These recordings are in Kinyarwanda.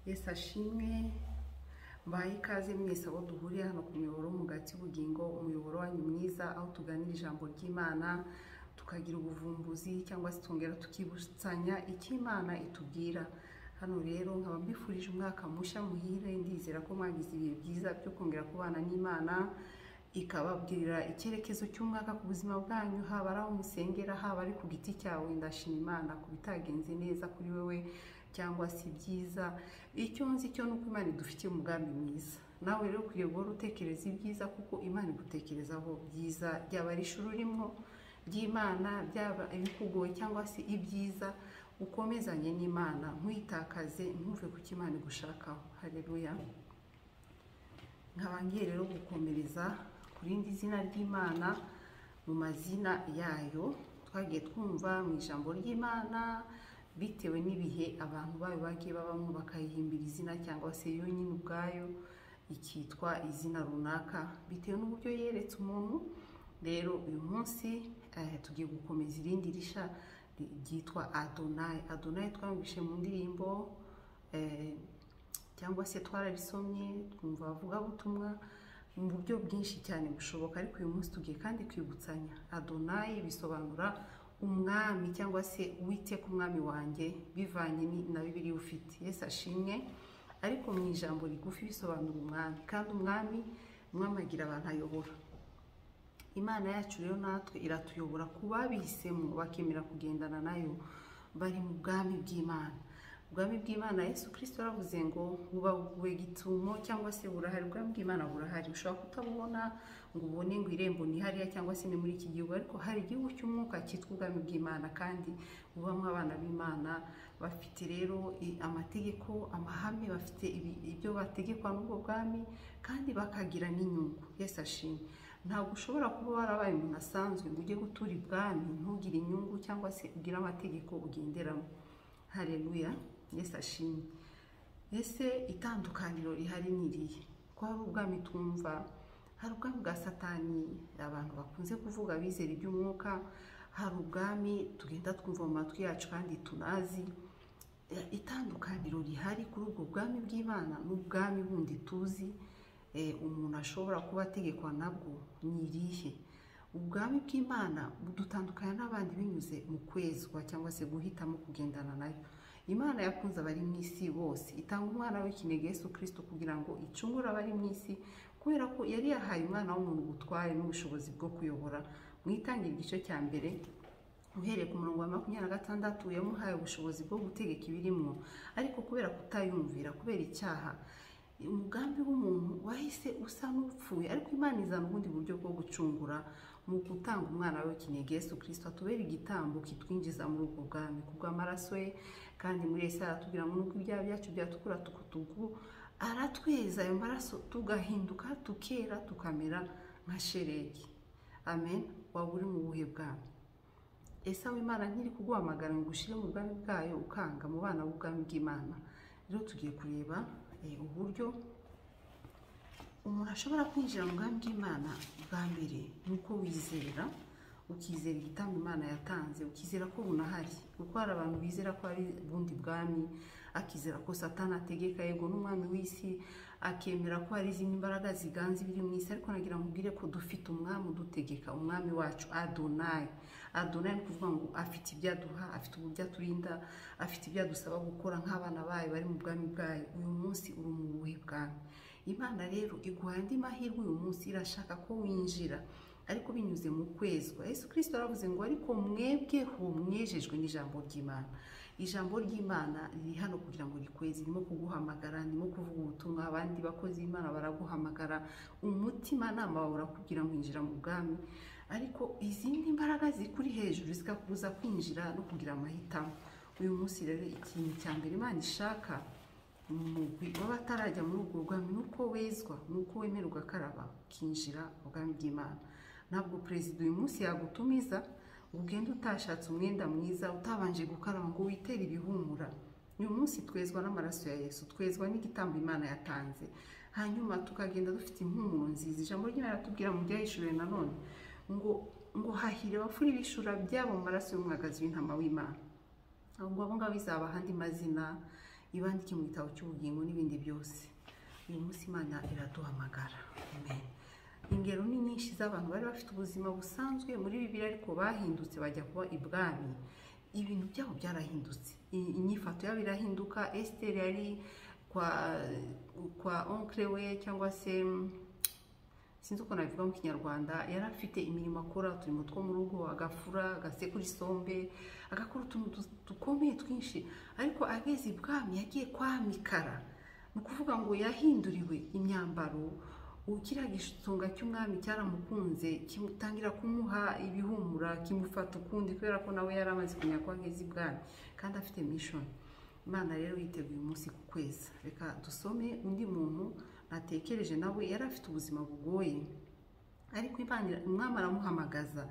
Yesu ashimwe, mbaye ikaze mwese abo duhuriye hano ku muyoboro w'umugati w'ubugingo, umuyoboro wanyu mwiza, aho tuganira ijambo ry'Imana tukagira ubuvumbuzi cyangwa se twongera tukibutsanya icyo Imana itubwira. Hano rero nkaba mbifurije umwaka mushya muhire, ndizera ko mwagize ibihe byiza byo kongera kubana n'Imana, ikababwirira icyerekezo cy'umwaka ku buzima bwanyu, haba ari aho musengera, haba ari ku giti cyawe. Ndashima Imana ku bitagenze neza kuri wewe cyangwa si byiza. Icyo nzi cyo nuko Imana idufitiye umugambi mwiza. Nawe rero ukwiye guhora utekereza ibyiza, kuko Imana igutekerezaho byiza, byaba ari ishuri urimo ry'Imana, byaba ibikugoye cyangwa se ibyiza. Ukomezanye n'Imana, ntuyitakaze, ntuve ku Imana igushakaho. Haleluya. Nkaba ngiye rero gukomereza ku rindi zina ry'Imana mu mazina yayo twagiye twumva mu ijambo ry'Imana, bitewe n'ibihe abantu bayo bagiye babamo bakayihimbira izina, cyangwa se yo nyine ubwayo ikitwa izina runaka bitewe n'uburyo yeretse umuntu. Rero uyu munsi tugiye gukomeza irindi risha ryitwa Adonai. Adonai twamwishe mu ndirimbo cyangwa se twararisomye, twumva avuga butumwa mu buryo bwinshi cyane bushoboka, ariko uyu munsi tugiye kandi kwibutsanya. Adonai bisobanura umwami cyangwa se Uwiteka umwami wanjye, bivanye na Bibiliya ufite. Yesu ashimwe. Ariko mu ijambo rigufi bisobanura umwami, kandi umwami agira abantu ayobora. Imana yacu rero natwe iratuyobora ku babihisemo bakemera kugendana nayo, bari mu bwami bw'Imana. Ubwami bw'Imana Yesu Kristo yaravuze ngo bubaguwe gitumo cyangwa se burahari. Ubwami bw'Imana burahari, ushobora kutabubona ngo ubone ngo irembo ni hariya cyangwa se ni muri iki gihugu, ariko hari igihugu cy'umwuka cyitwa ubwami bw'Imana, kandi bubamo abana b'Imana. Bafite rero amategeko, amahame, bafite ibyo bategekwa n'ubwo bwami, kandi bakagira n'inyungu. Yesu ashimwe. Ntabwo ushobora kuba warabaye umuntu asanzwe ngo ujye gutura ibwami ntugire inyungu cyangwa se ugire amategeko ugenderamo. Haleluya. Yesu ashimwe. Ese itandukaniro rihari ni irihe? Ko hari ubwami twumva, hari ubwami bwa Satani abantu bakunze kuvuga bizera iby'umwuka, hari ubwami tugenda twumva mu matwi yacu kandi tunazi. Itandukaniro rihari kuri ubwo bwami bw'Imana n'ubwami bundi tuzi umuntu ashobora kuba ategekwa nabwo ni irihe? Ubwami bw'Imana budutandukanya n'abandi binyuze mu kwezwa cyangwa se guhitamo kugendana nayo. Imana yakunze abari mu isi bose, itanga umwana w'ikinege Yesu Kristo kugira ngo icungure abari mu isi, kubera ko yari yahaye umwana w'umuntu ubutware n'ubushobozi bwo kuyobora. Mu itangira igice cya mbere uhereye ku murongo wa 26, yamuhaye ubushobozi bwo gutegeka ibirimo, ariko kubera kutayumvira, kubera icyaha, umugambi w'umuntu wahise usa n'upfuye. Ariko Imana izana ubundi buryo bwo gucungura mu gutanga umwana we w'ikinege Yesu Kristo atubera igitambo kitwinjiza muri ubwo bwami kubw'amaraso ye. Kandi muri Yesaya aratubwira ngo nubwo ibyaha byacu byatukura tukutugu, aratweza ayo maraso tugahinduka, tukera, tukamera nka shelegi. Amen. Waba uri mu buhe bwami? Ese Imana ntiri kuguhamagara ngo ushire mu bwami bwayo ukanga mu bana b'ubwami bw'Imana? Rero tugiye kureba uburyo umuntu ashobora kwinjira mu bwami bw'Imana. Bwa mbere nuko wizera, ukizera igitambo Imana yatanze, ukizera ko bunahari. Kuko hari abantu bizera ko ari bundi bwami, akizera ko Satani ategeka, yego n'umwami w'isi, akemera ko hari izindi mbaraga ziganza ibiri mu isi. Ariko nagira mubwire ko dufite umwami udutegeka, umwami wacu Adonai. Adonai ni kuvuga ngo afite ibyo aduha, afite uburyo aturinda, afite ibyo adusaba gukora nk'abana bayo bari mu bwami bwayo. Uyu munsi uri mu buhe bwami? Imana rero iguha andi mahirwe uyu munsi, irashaka ko winjira, ariko binyuze mu kwezwa. Yesu Kristo yaravuze ngo ariko mwebweho mwejejwe n'ijambo ry'Imana. Ijambo ry'Imana riri hano kugira ngo rikweze, ririmo kuguhamagara, ririmo kuvuga ubutumwa. Abandi bakozi b'Imana baraguhamagara, umutima nama wawe urakubwira ngo injira mu bwami, ariko izindi mbaraga zikuri hejuru zikakubuza kwinjira no kugira amahitamo. Uyu munsi rero ikintu cya mbere Imana ishaka umugwi w'abatarajya muri ubwo bwami nuko wezwa, nuko wemera ugakaraba ukinjira mu bwami bw'Imana. Ntabwo perezida uyu munsi yagutumiza ugenda utashatse umwenda mwiza, utabanje gukaraba ngo witere ibihumura. Uyu munsi twezwa n'amaraso ya Yesu, twezwa n'igitambo Imana yatanze, hanyuma tukagenda dufite impumuro nziza. Ijambo ry'Imana ratubwira mu byahishuriwe nanone ngo hahire abafura ibishura byabo mu maraso y'umwagazi w'intama w'Imana. Abo ngabo bizaba ahandi mazina ibandike mu gitabo cy'ubugingo n'ibindi byose. Uyu munsi Imana iraduhamagara. Amen. Ingero ni nyinshi z'abantu bari bafite ubuzima busanzwe muri Bibiliya ariko bahindutse bajya kuba ibwami. Ibintu byabo byarahindutse, inyifato yabo irahinduka. Esther yari kwa onkle we cyangwa se sinzi uko nabivuga mu Kinyarwanda, yari afite imirimo akora, uturimo two mu rugo, agafura, agasekura isombe, agakora utuntu dukomeye twinshi, ariko ageze ibwami yagiye kwa Mikara. Ni ukuvuga ngo yahinduriwe imyambaro, kiriya gisonga cy'umwami cyaramukunze, kimutangira kumuha ibihumura, kimufata ukundi kubera ko nawe yari amaze kumenya ko ageze ibwami kandi afite mission. Imana rero yiteguye umunsi ku kwezi. Reka dusome undi muntu natekereje nawe yari afite ubuzima bugoye, ariko umwami aramuhamagaza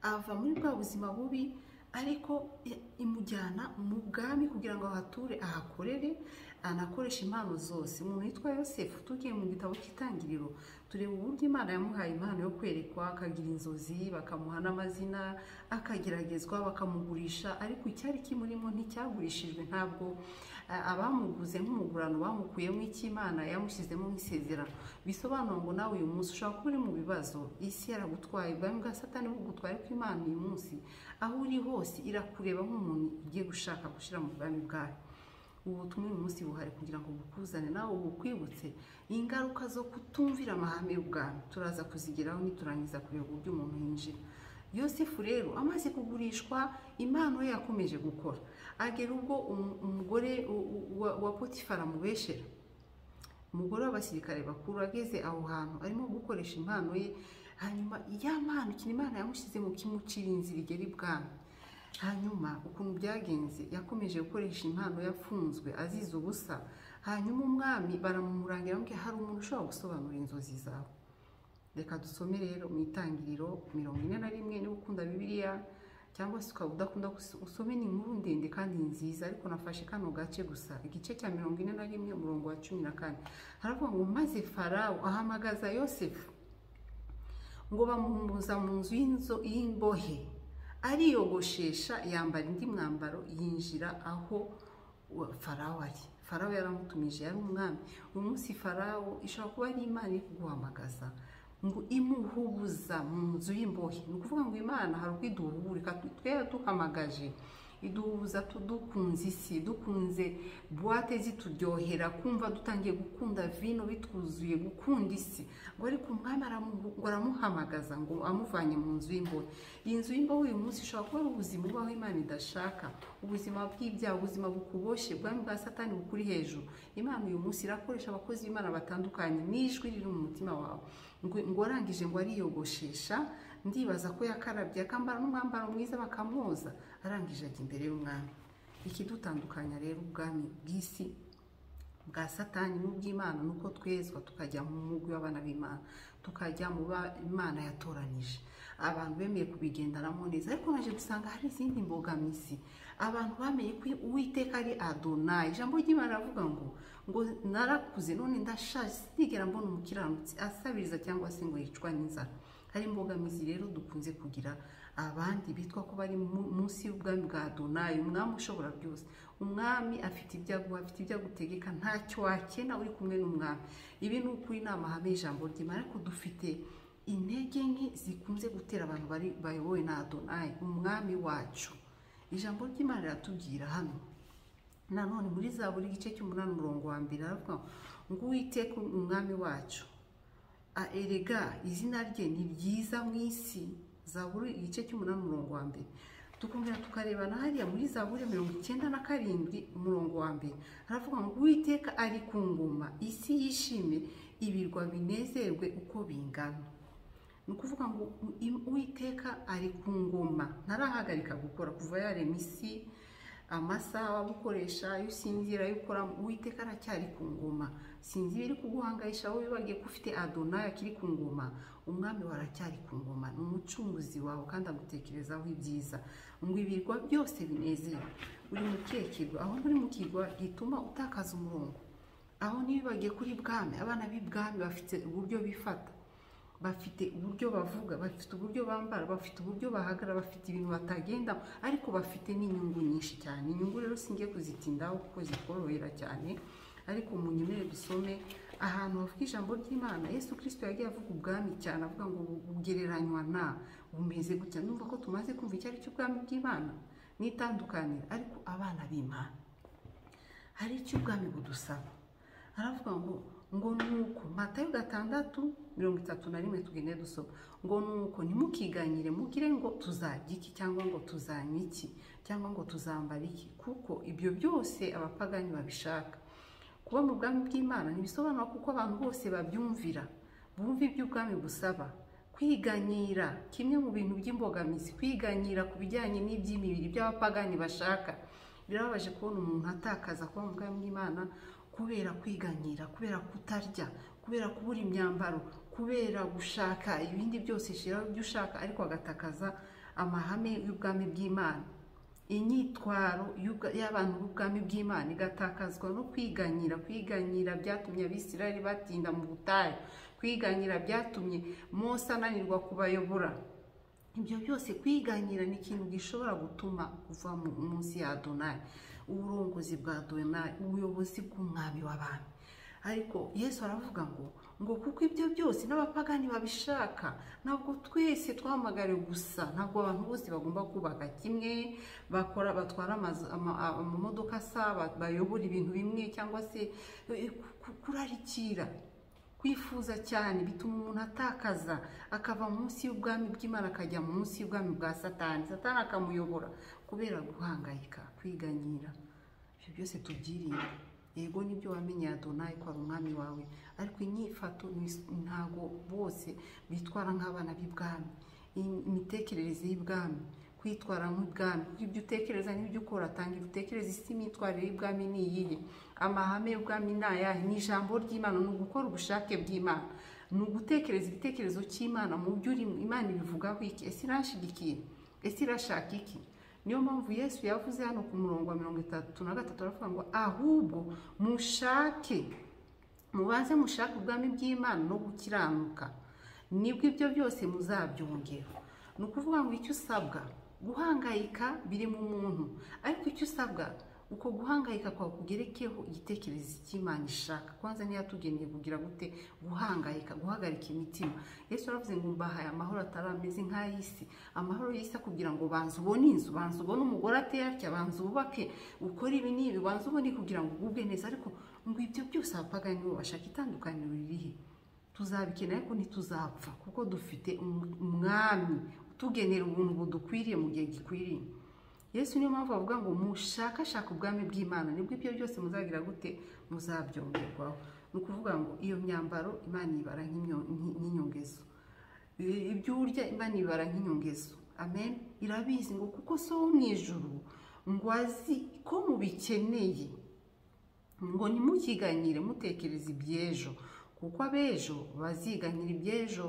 ava muri bwa buzima bubi, ariko imujyana mu bwami kugira ngo ahature, ahakorere, anakoresha impano zose. Umuntu witwa Yosefu, tugiye mu gitabo cy'Itangiriro tureba uburyo Imana yamuhaye impano yo kwerekwa, akagira inzozi, bakamuha n'amazina, akageragezwa, bakamugurisha, ariko icyari kimurimo nticyagurishijwe. Ntabwo abamuguze nk'umugurano bamukuyemo icy'Imana yamushyizemo nk'isezerano. Bisobanura ngo nawe uyu munsi ushobora kuba uri mu bibazo, isi yaragutwaye, ubwami bwa Satani bugutwaye, ariko Imana uyu munsi aho uri hose irakureba nk'umuntu igiye gushaka gushyira mu bwami bwayo. Ubu butumwa uyu munsi buhari kugira ngo bukuzane nawe bukwibutse ingaruka zo kutumvira amahame y'ubwami. Turaza kuzigeraho niturangiza kureba uburyo umuntu yinjira. Yosefu rero amaze kugurishwa, impano ye yakomeje gukora, agera ubwo umugore wa Potifara amubeshera. Umugore w'abasirikare bakuru ageze aho hantu arimo gukoresha impano ye, hanyuma ya mpano ikintu Imana yamushyizemo kimucira inzira igera ibwami. Hanyuma ukuntu byagenze, yakomeje gukoresha impano, yafunzwe azize ubusa. Hanyuma umwami baramumurangira ngo hari umuntu ushobora gusobanura inzozi zawe. Reka dusome rero mu Itangiriro 41. Niba ukunda Bibiliya cyangwa se ukaba udakunda usome, ni inkuru ndende kandi nziza, ariko nafashe kano gace gusa, igice cya 41 umurongo wa 14. Haravuga ngo maze Farawo ahamagaza Yosefu ngo bamuhumuza mu nzu y'imbohe, ariyogoshesha, yambara indi mwambaro, yinjira aho Farawo ari. Farawo yaramutumije, yari umwami. Uyu munsi Farawo ishobora kuba ari Imana iri kuguhamagaza ngo imuhubuza mu nzu y'imbohe. Ni ukuvuga ngo Imana hari uko iduhubura, twe yaduhamagaje iduhubuza dukunze isi, dukunze boite zituryohera, kumva dutangiye gukunda vino bitwuzuye, gukunda isi. Ngo ariko umwami aramuhamagaza ngo amuvanye mu nzu y'imbohe. Iyi nzu y'imbohe uyu munsi ishobora kuba ari ubuzima ubaho Imana idashaka, ubuzima bw'ibyaha, ubuzima bukuboshye, ubwami bwa Satani bukuri hejuru. Imana uyu munsi irakoresha abakozi b'Imana batandukanye, n'ijwi riri mu mutima wawe. Ngo arangije ngo ariyogoshesha, ndibaza ko yakarabye, akambara n'umwambaro mwiza, bakamwoza, arangije ajya imbere y'umwami. Ikidutandukanya rero ubwami bw'isi bwa Satani n'ubw'Imana nuko twezwa tukajya mu mugwi w'abana b'Imana, tukajya mu Imana yatoranije, abantu bemeye kubigendanamo neza. Ariko naje gusanga hari izindi mbogamizi. Abantu bamenye ko Uwiteka ari Adonai. Ijambo ry'Imana ravuga ngo narakuze none ndashaje, sinigera mbona umukiranutsi asabiriza cyangwa se ngo yicwa n'inzara. Hari imbogamizi rero dukunze kugira abandi bitwa ko bari munsi y'ubwami bwa Adonai, umwami ushobora byose. Umwami afite ibyo aguha, afite ibyo agutegeka, ntacyo wakena uri kumwe n'umwami. Ibi ni ukuri ni amahame y'ijambo ry'Imana, ariko dufite intege nke zikunze gutera abantu bayobowe na Adonai, umwami wacu. Ijambo ry'Imana riratubwira hano nanone muri Zaburi igice cy'8 umurongo wa 2, aravuga ngo Uwiteka umwami wacu, erega izina rye ni ryiza mu isi. Zaburi igice cy'8 umurongo wa 2. Tukongera tukarebana hariya muri Zaburi 97 umurongo wa 2, aravuga ngo Uwiteka ari ku ngoma, isi yishime, ibirwa binezerwe uko bingana. Ni ukuvuga ngo Uwiteka ari ku ngoma, ntarahagarika gukora kuva yarema isi, amasaha gukoresha, iyo usinzira, iyo ukora, Uwiteka aracyari ku ngoma. Sinzi biri kuguhangayisha wowe bagiye ko ufite Adonai akiri ku ngoma. Umwami waracyari ku ngoma, ni umucunguzi wawe kandi agutekerezaho ibyiza. Ngo ibirwa byose binezere. Uri mu kirwa, aho uri mu kirwa gituma utakaza umurongo. Aho niba bagiye kuri bwami, abana b'ibwami bafite uburyo bifata. bafite uburyo bavuga, bafite uburyo bambara, bafite uburyo bahagarara, bafite ibintu batagenda, ariko bafite n'inyungu nyinshi cyane. Inyungu rero singiye kuzitindaho kuko zitworohera cyane, ariko munyemere dusome ahantu havuga ijambo ry'Imana. Yesu Kristo yagiye avuga ubwami cyane, avuga ngo bugereranywa na bumeze gutya. Numva ko tumaze kumva icyo ari cyo ubwami bw'Imana n'itandukaniro, ariko abana b'Imana hari icyo ubwami budusaba. Aravuga ngo nuko Matayo 6:31 tugende dusoma ngo nuko ntimukiganyire mugire ngo tuzarya iki cyangwa ngo tuzanywa iki cyangwa ngo tuzambara iki, kuko ibyo byose abapagani babishaka. Kuba mu bwami bw'Imana ntibisobanura kuko abantu bose babyumvira, bumva ibyo ubwami busaba. Kwiganyira kimwe mu bintu by'imbogamizi, kwiganyira ku bijyanye n'iby'imibiri by'abapagani bashaka. Birababaje kubona umuntu atakaza kuba mu bwami bw'Imana kubera kwiganyira, kubera kutarya, kubera kubura imyambaro, kubera gushaka ibindi byose shiraho ibyo ushaka, ariko agatakaza amahame y'ubwami bw'Imana. Inyitwaro y'abantu b'ubwami bw'Imana igatakazwa no kwiganyira. Kwiganyira byatumye Abisirayeli batinda mu butayu, kwiganyira byatumye Mose ananirwa kubayobora. Ibyo byose kwiganyira ni ikintu gishobora gutuma uva munsi ya Adonai, uburongozi bwa Adonai, ubuyobozi bw'umwami w'abami. Ariko Yesu aravuga ngo kuko ibyo byose n'abapagani babishaka, ntabwo twese twahamagariwe gusa, ntabwo abantu bose bagomba kubaka kimwe, batwara amamodoka asa, bayobora ibintu bimwe, cyangwa se kurarikira, kwifuza cyane bituma umuntu atakaza, akava munsi y'ubwami bw'Imana akajya munsi y'ubwami bwa Satani. Satani akamuyobora kubera guhangayika, kwiganyira. Ibyo byose tubyirinde. Yego nibyo wamenye Adonai ko ari umwami wawe, ariko inyifato ntago bose bitwara nk'abana b'ibwami. Imitekerereze y'ibwami, kwitwara nk'ubwami, ibyo utekereza n'ibyo ukora, tangira utekereza isi imyitwarire y'ibwami ni iyihe, amahame y'ubwami ni ayahe. Ni ijambo ry'Imana, ni ugukora ubushake bw'Imana, ni ugutekereza igitekerezo cy'Imana mu byo urimo. Imana ibivugaho iki? Ese irashigikiye? Ese irashaka iki? Niyo mpamvu Yesu yavuze hano ku murongo wa 33 aravuga ngo ahubwo mubanze mushake ubwami bw'Imana no gukiranuka, nibwo ibyo byose muzabyongera. Ni ukuvuga ngo icyo usabwa, guhangayika biri mu muntu, ariko icyo usabwa uko guhangayika kwawe kugerekeho igitekerezo cy'Imana ishaka. Kwanza ntiyatugeneye kugira gute? Guhangayika, guhagarika imitima. Yesu aravuze ngo mbahaye amahoro atarameze nk'ay'isi. Amahoro y'isi kugira ngo banze ubone inzu, banze ubone umugore ateye atya, banze ubake, ukora ibi n'ibi, banze ubone kugira ngo ugubwe neza. Ariko ngo ibyo byose abapagani bo bashaka. Itandukaniro ririhe? Tuzabikenera ariko ntituzapfa, kuko dufite umwami utugenera ubuntu budukwiriye mu gihe gikwiriye. Yesu niyo mpamvu avuga ngo mushakashaka ubwami bw'Imana, nibwo ibyo byose muzagira gute? Muzabyongerwaho. Ni ukuvuga ngo iyo myambaro Imana ibara nk'inyongezo, ibyo urya Imana ibara nk'inyongezo. Amen. Irabizi ngo kuko so wo mu ijuru ngo azi ko mubikeneye, ngo ntimukiganyire mutekereza iby'ejo, kuko abejo baziganyira iby'ejo.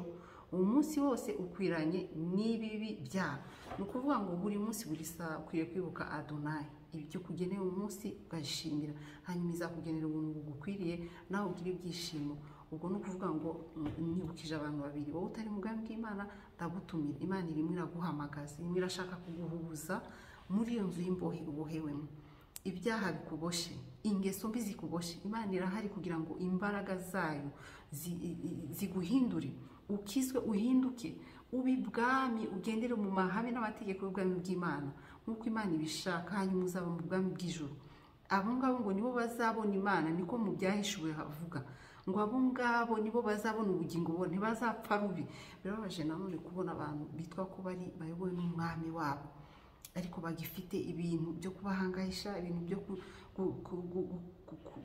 Umunsi wose ukwiranye n'ibibi byabo. Ni ukuvuga ngo buri munsi buri saa ukwiriye kwibuka Adonai, ibyo kugenera umunsi ugashimira, hanyuma izakugenera ubuntu bugukwiriye, nawe ugira ibyishimo. Ubwo ni ukuvuga ngo nibukije abantu babiri, wowe utari mu bwami bw'Imana ndagutumira. Imana irimo iraguhamagaza, irimo irashaka kuguhuza muri iyo nzu y'imbohe ubohewemo. Ibyaha bikuboshe, ingeso mbi zikuboshe, Imana irahari kugira ngo imbaraga zayo ziguhindure, ukizwe, uhinduke, ubi bwami, ugendere mu mahame n'amategeko y'ubwami bw'Imana nk'uko Imana ibishaka, hanyuma uzaba mu bwami bw'ijuru. Abo ngabo ngo nibo bazabona Imana, niko mu byahishuwe havuga ngo abo ngabo nibo bazabona ubugingo, bo ntibazapfa rubi. Birababaje nanone kubona abantu bitwa ko bayobowe n'umwami wabo, ariko bagifite ibintu byo kubahangayisha, ibintu byo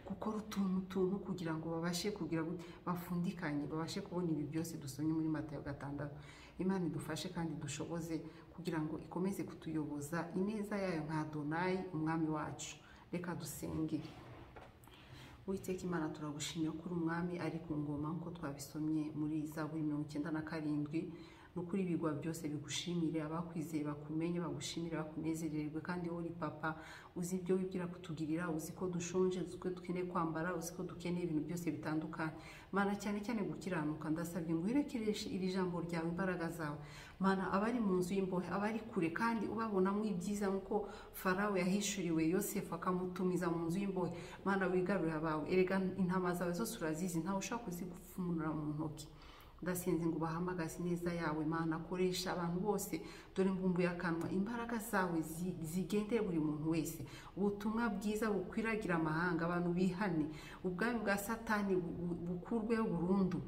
gukora utuntu kugira ngo babashe kugira bafundikanye, babashe kubona ibi byose dusomye muri Matayo 6. Imana idufashe kandi dushoboze kugira ngo ikomeze kutuyoboza ineza yayo nka Adonai umwami wacu. Reka dusenge. Uwiteka Imana, turagushimiye ko uri umwami ari ku ngoma nk'uko twabisomye muri Zaburi 97. nukuri ibigwa byose bigushimire, abakwizeye bakumenye, bagushimire, bakunezererwe. Kandi wowe uri papa uzi ibyo wibwira kutugirira, uzi ko dushonje, uzi ko dukeneye kwambara, uzi ko dukeneye ibintu byose bitandukanye. Mana, cyane cyane gukiranuka, ndasabye ngo uherekereshe iri jambo ryawe imbaraga zawe. Mana, abari mu nzu y'imbohe, abari kure kandi ubabonamo ibyiza nk'uko Farawo yahishuriwe Yosefu akamutumiza mu nzu y'imbohe. Mana, wigarurire abawe, erega intama zawe zose urazizi, ntawe ushaka kuzigupfumura mu ntoki. Ndasenze ngo bahamagaze neza yawe Mana, akoresha abantu bose, dore mbumbuye akanwa, imbaraga zawe zigendere buri muntu wese, ubutumwa bwiza bukwiragira amahanga, abantu bihane, ubwami bwa Satani bukurweho burundu.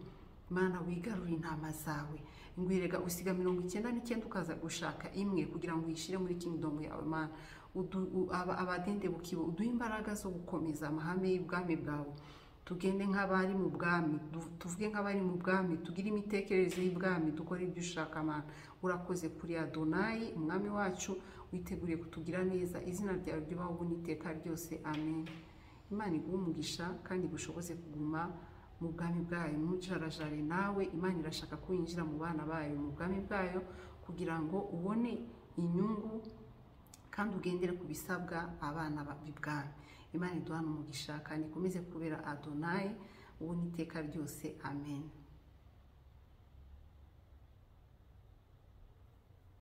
Mana, wigarurire intama zawe, ngwirega usiga 99 ukaza gushaka imwe kugira ngo uyishire muri kingdom yawe. Mana, abadende bukibo uduhe imbaraga zo gukomeza amahame y'ubwami bwawe, tugende nk'abari mu bwami, tuvuge nk'abari mu bwami, tugire imitekerereze y'ubwami, dukore ibyo ushaka. Mana, urakoze kuri Adonai umwami wacu, witeguriye kutugira neza. Izina ryawe ryubaho ubu n'iteka ryose, amen. Imana iguhe umugisha kandi gushoboze kuguma mu bwami bwayo, mujarajare nawe. Imana irashaka ko winjira mu bana bayo mu bwami bwayo kugira ngo ubone inyungu kandi ugendere ku bisabwa abana b'ibwami. Imana iduhane umugisha kandi ikomeze kubera Adonai ubu n'iteka ryose, amen.